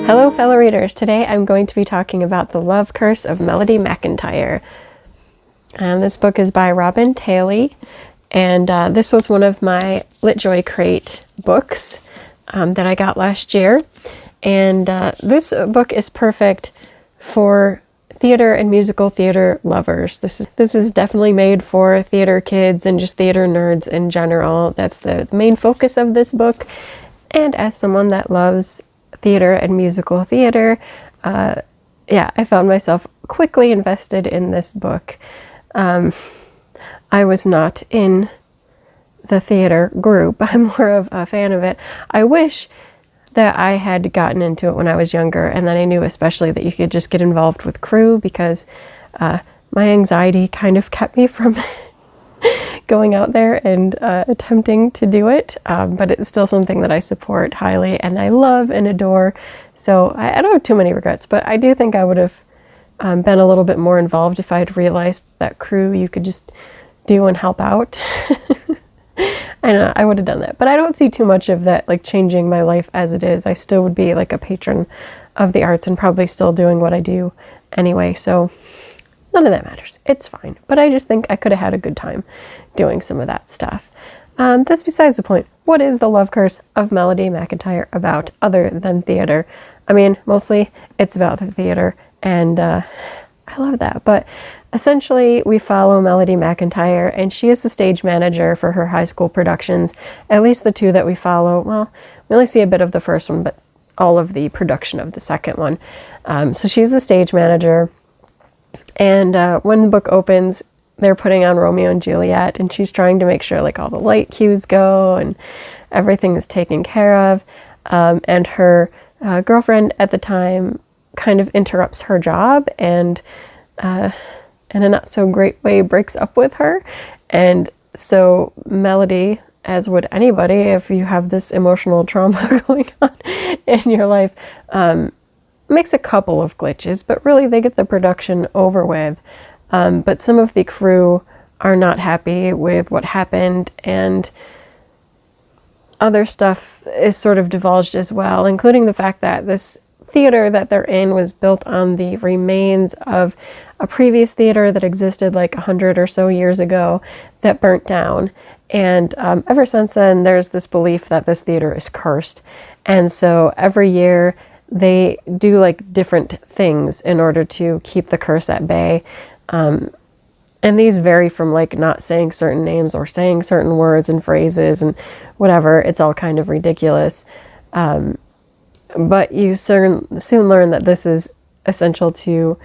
Hello fellow readers, today I'm going to be talking about The Love Curse of Melody Macintyre. This book is by Robin Taley, and this was one of my LitJoy Crate books that I got last year. And this book is perfect for theater and musical theater lovers. This is definitely made for theater kids and just theater nerds in general. That's the main focus of this book. And as someone that loves theater and musical theater, I found myself quickly invested in this book. I was not in the theater group. I'm more of a fan of it. I wish that I had gotten into it when I was younger, and then I knew especially that you could just get involved with crew, because my anxiety kind of kept me from going out there and attempting to do it, but it's still something that I support highly and I love and adore. So I don't have too many regrets, but I do think I would have been a little bit more involved if I had realized that crew you could just do and help out. I would have done that, but I don't see too much of that like changing my life as it is. I still would be like a patron of the arts and probably still doing what I do anyway, so none of that matters. It's fine. But I just think I could have had a good time doing some of that stuff. That's besides the point. What is The Love Curse of Melody Macintyre about other than theater? I mean, mostly it's about the theater, and I love that. But essentially, we follow Melody Macintyre, and she is the stage manager for her high school productions, at least the two that we follow. Well, we only see a bit of the first one, but all of the production of the second one. So she's the stage manager. And when the book opens, they're putting on Romeo and Juliet, and she's trying to make sure like all the light cues go and everything is taken care of. And her girlfriend at the time kind of interrupts her job and in a not so great way breaks up with her. And so Melody, as would anybody if you have this emotional trauma going on in your life, makes a couple of glitches, but really they get the production over with. But some of the crew are not happy with what happened, and other stuff is sort of divulged as well, including the fact that this theater that they're in was built on the remains of a previous theater that existed like 100 or so years ago that burnt down. And ever since then, there's this belief that this theater is cursed. And so every year they do like different things in order to keep the curse at bay. And these vary from like not saying certain names or saying certain words and phrases and whatever. It's all kind of ridiculous. But you soon learn that this is essential to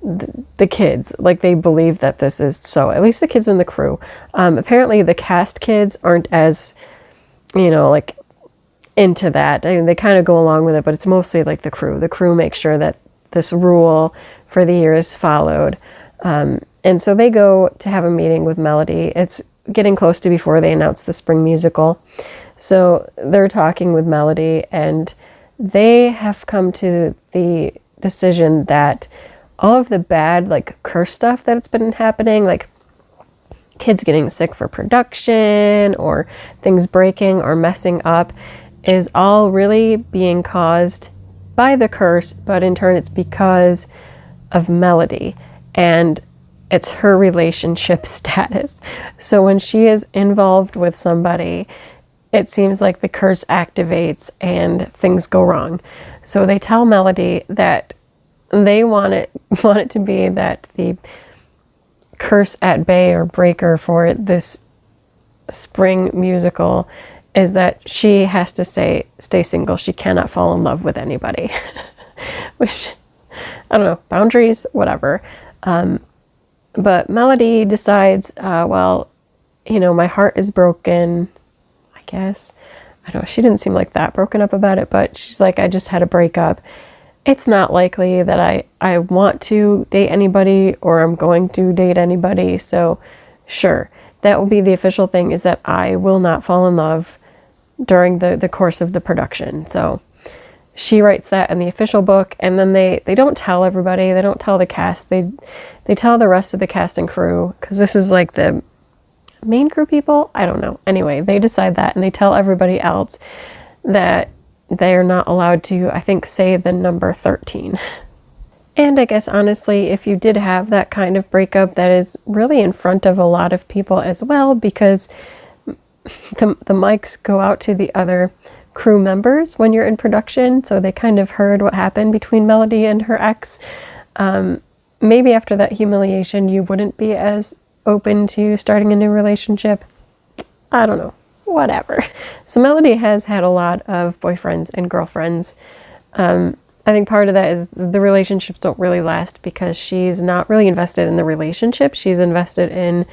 the kids. Like they believe that this is so, at least the kids in the crew. Apparently the cast kids aren't as, like into that. I mean, they kind of go along with it, but it's mostly like the crew. The crew makes sure that this rule for the year is followed. And so they go to have a meeting with Melody. It's getting close to before they announce the spring musical. So they're talking with Melody, and they have come to the decision that all of the bad, like, curse stuff that's been happening, like kids getting sick for production or things breaking or messing up, is all really being caused by the curse, but in turn it's because of Melody, and it's her relationship status. So when she is involved with somebody, it seems like the curse activates and things go wrong. So they tell Melody that they want it to be that the curse at bay or breaker for this spring musical is that she has to stay single. She cannot fall in love with anybody. Which, I don't know, boundaries, whatever. But Melody decides, my heart is broken, I guess. I don't know, she didn't seem like that broken up about it, but she's like, I just had a breakup. It's not likely that I want to date anybody or I'm going to date anybody, so sure. That will be the official thing, is that I will not fall in love during the course of the production. So she writes that in the official book, and then they don't tell everybody. They don't tell the cast. They tell the rest of the cast and crew, because this is like the main crew people. I don't know. Anyway, they decide that, and they tell everybody else that they're not allowed to, I think, say the number 13. And I guess honestly, if you did have that kind of breakup, that is really in front of a lot of people as well, because the mics go out to the other crew members when you're in production, so they kind of heard what happened between Melody and her ex. Maybe after that humiliation, you wouldn't be as open to starting a new relationship. I don't know. Whatever. So Melody has had a lot of boyfriends and girlfriends. I think part of that is the relationships don't really last because she's not really invested in the relationship. She's invested in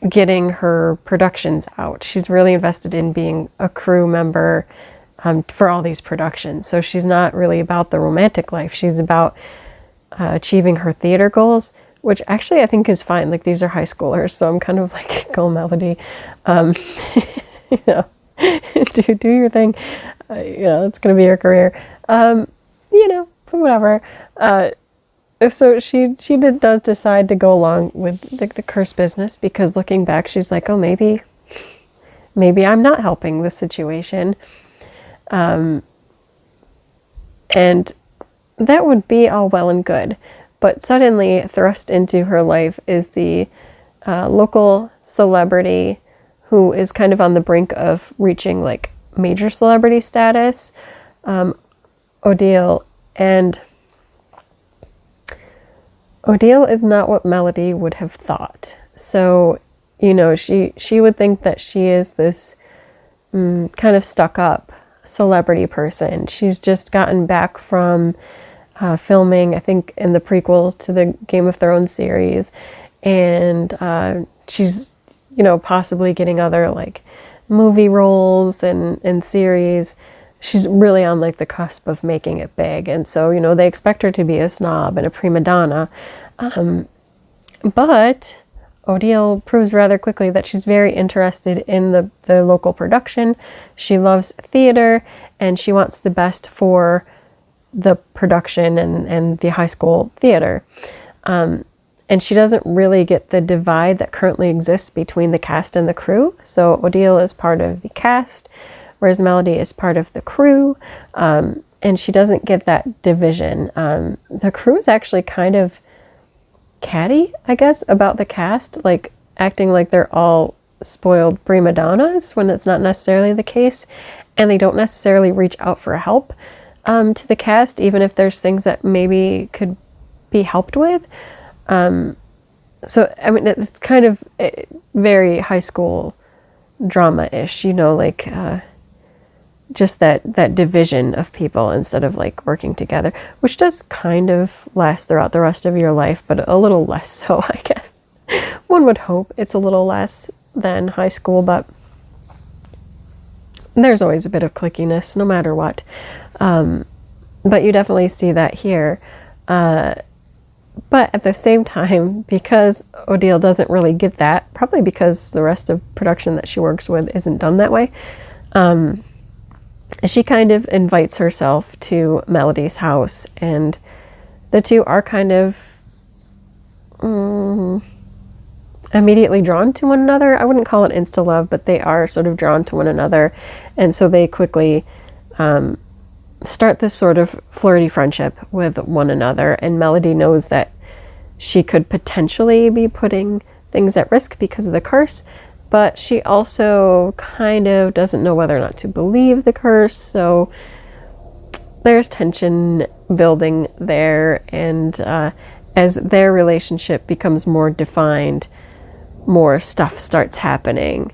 getting her productions out. She's really invested in being a crew member for all these productions. So she's not really about the romantic life. She's about achieving her theater goals, which actually I think is fine. Like, these are high schoolers, so I'm kind of like, go Melody. You know, do your thing. You know, it's going to be your career. You know, whatever. So she does decide to go along with the curse business, because looking back, she's like, oh, maybe I'm not helping the situation. And that would be all well and good. But suddenly thrust into her life is the local celebrity who is kind of on the brink of reaching like major celebrity status, Odile. And Odile is not what Melody would have thought. So, you know, she would think that she is this kind of stuck up celebrity person. She's just gotten back from filming, I think, in the prequel to the Game of Thrones series. And she's, you know, possibly getting other like movie roles and series. She's really on like the cusp of making it big. And so, you know, they expect her to be a snob and a prima donna. But Odile proves rather quickly that she's very interested in the local production. She loves theater, and she wants the best for the production and the high school theater. And she doesn't really get the divide that currently exists between the cast and the crew. So Odile is part of the cast, whereas Melody is part of the crew. And she doesn't get that division. The crew is actually kind of catty, I guess, about the cast, like acting like they're all spoiled prima donnas when it's not necessarily the case. And they don't necessarily reach out for help to the cast, even if there's things that maybe could be helped with. So, I mean, it's kind of very high school drama-ish, you know, like just that division of people instead of like working together, which does kind of last throughout the rest of your life, but a little less so, I guess. One would hope it's a little less than high school, but there's always a bit of clickiness no matter what. But you definitely see that here. But at the same time, because Odile doesn't really get that, probably because the rest of production that she works with isn't done that way, she kind of invites herself to Melody's house, and the two are kind of immediately drawn to one another. I wouldn't call it insta-love, but they are sort of drawn to one another, and so they quickly start this sort of flirty friendship with one another, and Melody knows that she could potentially be putting things at risk because of the curse, but she also kind of doesn't know whether or not to believe the curse, so there's tension building there, and as their relationship becomes more defined, more stuff starts happening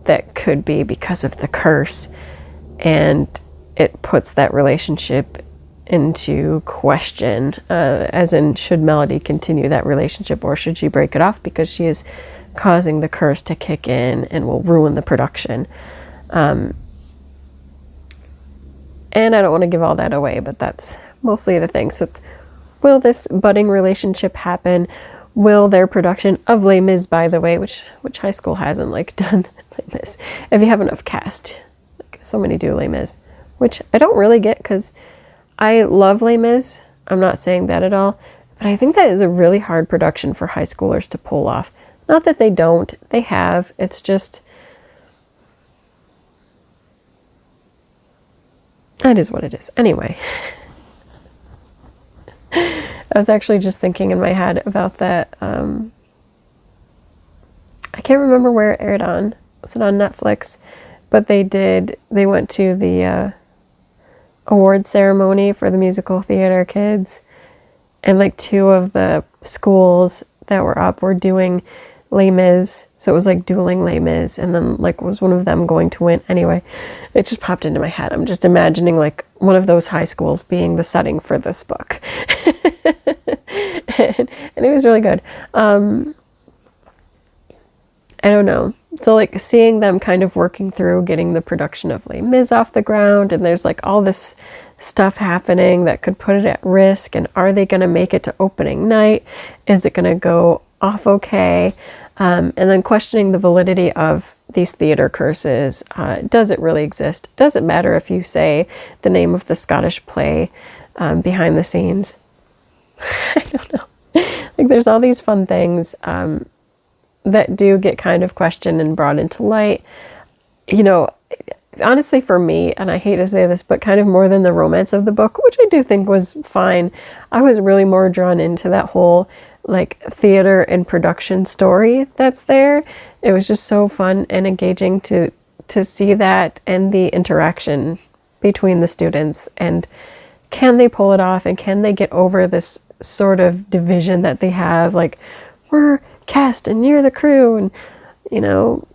that could be because of the curse, and it puts that relationship into question, as in, should Melody continue that relationship, or should she break it off because she is causing the curse to kick in and will ruin the production. And I don't want to give all that away, but that's mostly the thing. So it's, will this budding relationship happen? Will their production of Les Mis, by the way, which high school hasn't like done Les Mis, if you have enough cast, like so many do Les Mis, which I don't really get, because I love Les Mis. I'm not saying that at all, but I think that is a really hard production for high schoolers to pull off. Not that they don't, they have. It's just, That is what it is. Anyway, I was actually just thinking in my head about that. I can't remember where it aired on. Was it on Netflix? But they went to the award ceremony for the musical theater kids. And like 2 of the schools that were up were doing Les Mis. So it was like dueling Les Mis. And then like was one of them going to win? Anyway, it just popped into my head. I'm just imagining like one of those high schools being the setting for this book. and it was really good. I don't know. So like seeing them kind of working through getting the production of Les Mis off the ground, and there's like all this stuff happening that could put it at risk, and are they going to make it to opening night? Is it going to go off okay? And then questioning the validity of these theater curses. Does it really exist? Does it matter if you say the name of the Scottish play behind the scenes? I don't know. Like there's all these fun things that do get kind of questioned and brought into light. You know, honestly for me, and I hate to say this, but kind of more than the romance of the book, which I do think was fine, I was really more drawn into that whole like theater and production story that's there. It was just so fun and engaging to see that, and the interaction between the students, and can they pull it off, and can they get over this sort of division that they have, like we're cast and you're the crew, and you know,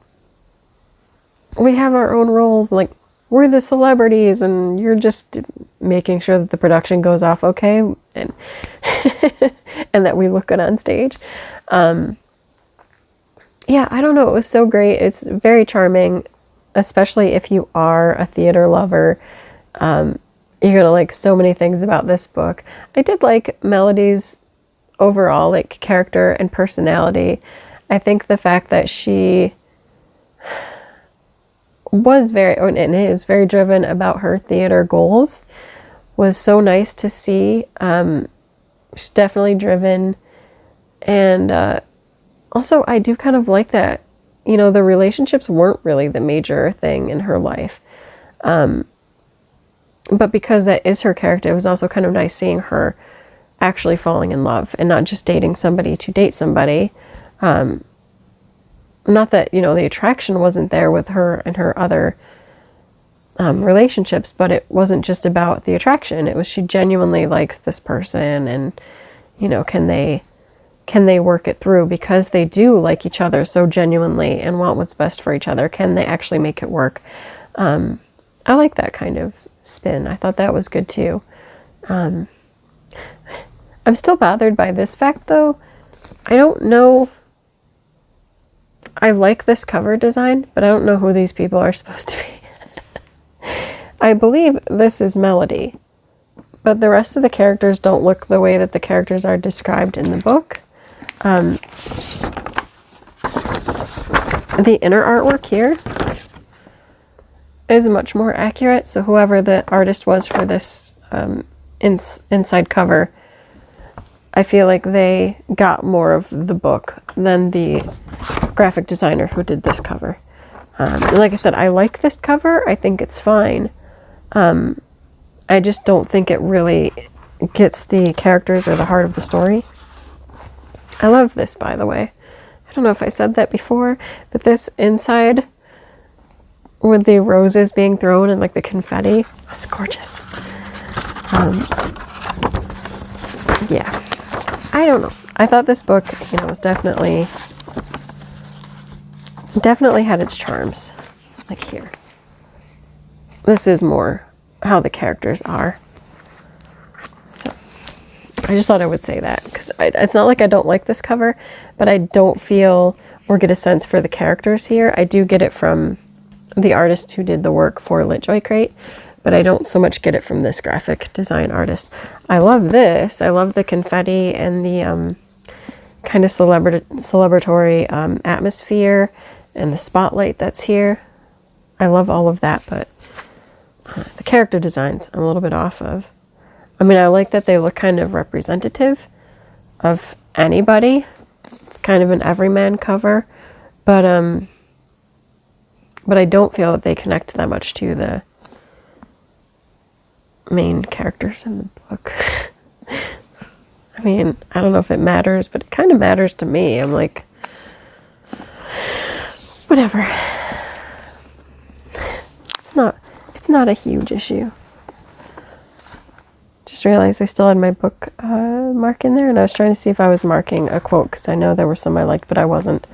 we have our own roles, like we're the celebrities and you're just making sure that the production goes off okay, and and that we look good on stage. Yeah, I don't know, it was so great. It's very charming, especially if you are a theater lover. You're gonna like so many things about this book. I did like Melody's overall like character and personality. I think the fact that she was very, and is very driven about her theater goals was so nice to see. She's definitely driven, and also I do kind of like that, you know, the relationships weren't really the major thing in her life, but because that is her character, it was also kind of nice seeing her actually falling in love and not just dating somebody to date somebody. Not that, you know, the attraction wasn't there with her and her other relationships, but it wasn't just about the attraction. It was she genuinely likes this person, and, you know, can they work it through, because they do like each other so genuinely and want what's best for each other. Can they actually make it work? I like that kind of spin. I thought that was good too. I'm still bothered by this fact though. I don't know. I like this cover design, but I don't know who these people are supposed to be. I believe this is Melody, but the rest of the characters don't look the way that the characters are described in the book. The inner artwork here is much more accurate, so whoever the artist was for this inside cover, I feel like they got more of the book than the graphic designer who did this cover. Like I said, I like this cover. I think it's fine. I just don't think it really gets the characters or the heart of the story. I love this, by the way. I don't know if I said that before, but this inside with the roses being thrown and like the confetti, that's gorgeous. Yeah, I don't know. I thought this book, you know, was definitely had its charms. Like here. This is more how the characters are. So I just thought I would say that, because it's not like I don't like this cover, but I don't feel or get a sense for the characters here. I do get it from the artist who did the work for Lit Joy Crate, but I don't so much get it from this graphic design artist. I love this. I love the confetti and the kind of celebratory atmosphere and the spotlight that's here. I love all of that, but the character designs I'm a little bit off of. I mean, I like that they look kind of representative of anybody. It's kind of an everyman cover, but I don't feel that they connect that much to main characters in the book. I mean, I don't know if it matters, but it kind of matters to me. I'm like, whatever. It's not a huge issue. Just realized I still had my book mark in there, and I was trying to see if I was marking a quote, because I know there were some I liked, but I wasn't.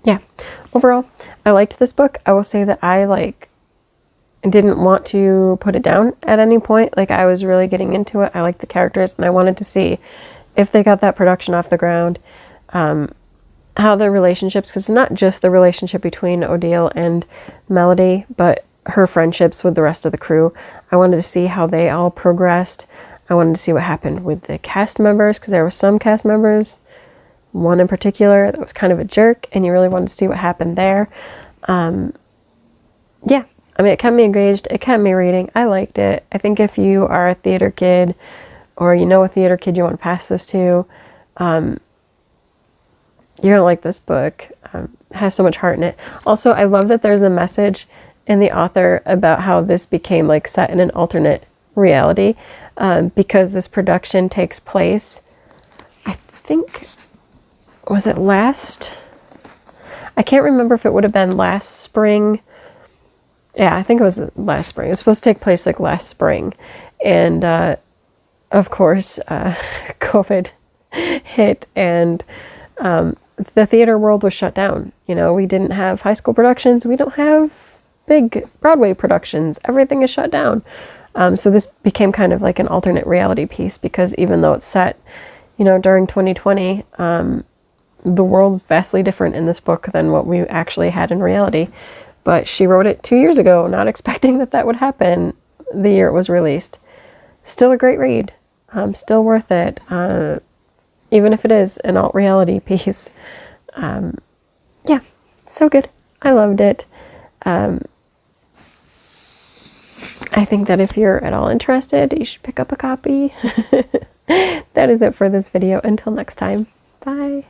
Yeah, overall, I liked this book. I will say that I didn't want to put it down at any point. Like, I was really getting into it. I liked the characters, and I wanted to see if they got that production off the ground, how the relationships, because it's not just the relationship between Odile and Melody, but her friendships with the rest of the crew. I wanted to see how they all progressed. I wanted to see what happened with the cast members, because there were some cast members, one in particular that was kind of a jerk, and you really wanted to see what happened there. Yeah, I mean, it kept me engaged. It kept me reading. I liked it. I think if you are a theater kid, or you know a theater kid you want to pass this to, you're gonna like this book. It has so much heart in it. Also, I love that there's a message in the author about how this became like set in an alternate reality, because this production takes place, I think, was it last? I can't remember if it would have been last spring. Yeah, I think it was last spring. It was supposed to take place like last spring. And of course, COVID hit, and the theater world was shut down. You know, we didn't have high school productions. We don't have big Broadway productions. Everything is shut down. So this became kind of like an alternate reality piece, because even though it's set, you know, during 2020, the world vastly different in this book than what we actually had in reality. But she wrote it 2 years ago, not expecting that that would happen the year it was released. Still a great read. Still worth it. Even if it is an alt reality piece. Yeah, so good. I loved it. I think that if you're at all interested, you should pick up a copy. That is it for this video. Until next time, bye.